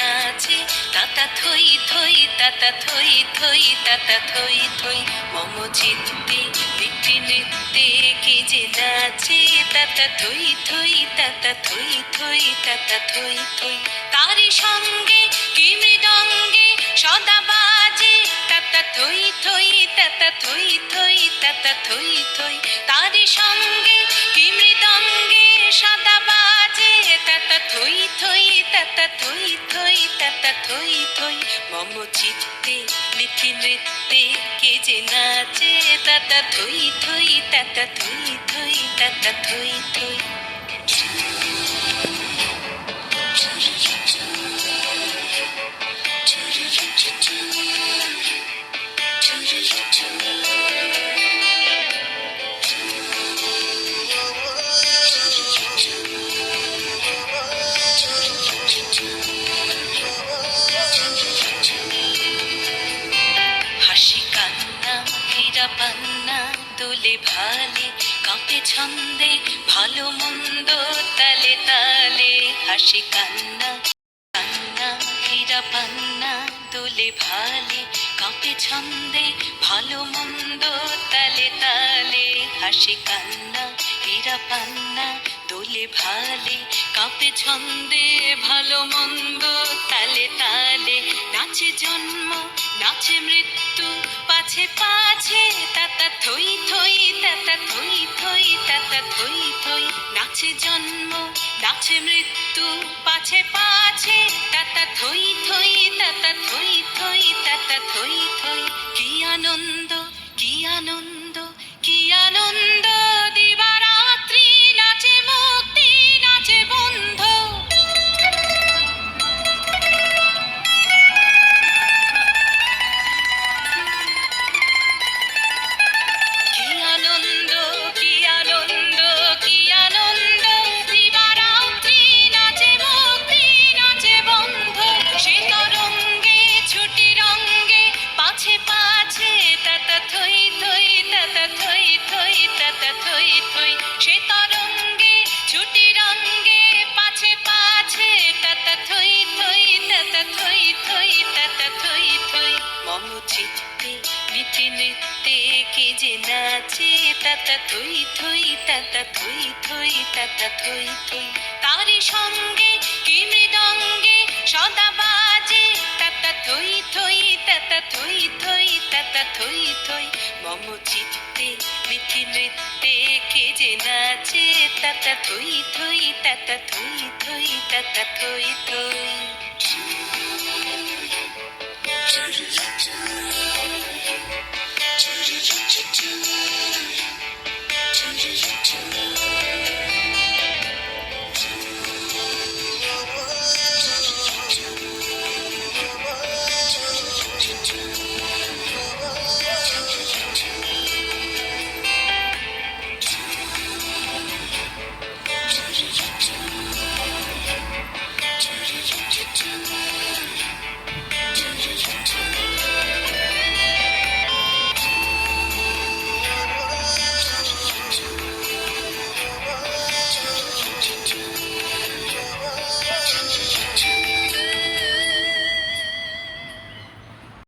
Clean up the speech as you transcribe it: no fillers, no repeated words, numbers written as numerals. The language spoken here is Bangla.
নাচে তাতা থই থই তাতা থই থই তাতা থই থই মম চিত্তে নৃত্যে নৃত্যে কে যে নাচে তাতা থই থই তাতা থই থই তাতা থই থই তারি সঙ্গে কি মৃদঙ্গে সদা বাজে তাতা থই থই তাতা থই থই তাতা থই থই তারি সঙ্গে কি মৃদঙ্গে সদা বাজে তাতা থই থই তাতা থই থই তাতা থই থই মম চিত্তে নৃত্যে নৃত্যে কে যে নাচে তাতা থই থই তাতা থই থই তাতা থই থই হাসি কান্না হীরা পান্না দোলে ভালে কাঁপে ছন্দে ভালো মন্দ তালে তালে হাসি কান্না কান্না হীরা পান্না দোলে ভালে কাঁপে ছন্দে ভালো মন্দ তালে তালে হাসি কান্না হীরা পান্না দোলে ভালে কাঁপে ছন্দে ভালো মন্দ তালে তালে নাচে জন্ম নাচে মৃত্যু পাছে পাছে তাতা থই থই তাতা থই থই তাতা থই থই নাচে জন্ম নাচে মৃত্যু পাছে পাছে তাতা থই থই তাতা থই থই তাতা থই থই কি আনন্দ কি আনন্দ কি আনন্দ দিবারাত্রি নাচে মুক্তি নাচে বন্ধ কি আনন্দ কি আনন্দ কি আনন্দ দিবারাত্রি নাচে মুক্তি নাচে বন্ধ সে তরঙ্গে ছুটি রঙ্গে পাছে পাছে তাতা থই থই তাতা থই থই তাতা থই থই সে তরঙ্গে ছুটি রঙ্গে পাছে পাছে তাতা থই থই তাতা থই থই তাতা থই থই মম চিত্তে নৃত্যে নৃত্যে কে যে নাচে তাতা থই থই তাতা থই থই তাতা থই থই তারি সঙ্গে কি মৃদঙ্গে সদা বাজে তাতা থই থই তাতা থই থই তাতা থই থই মম চিত্তে নৃত্যে নৃত্যে কে যে নাচে তাতা থই থই তাতা থই থই তাতা থই থই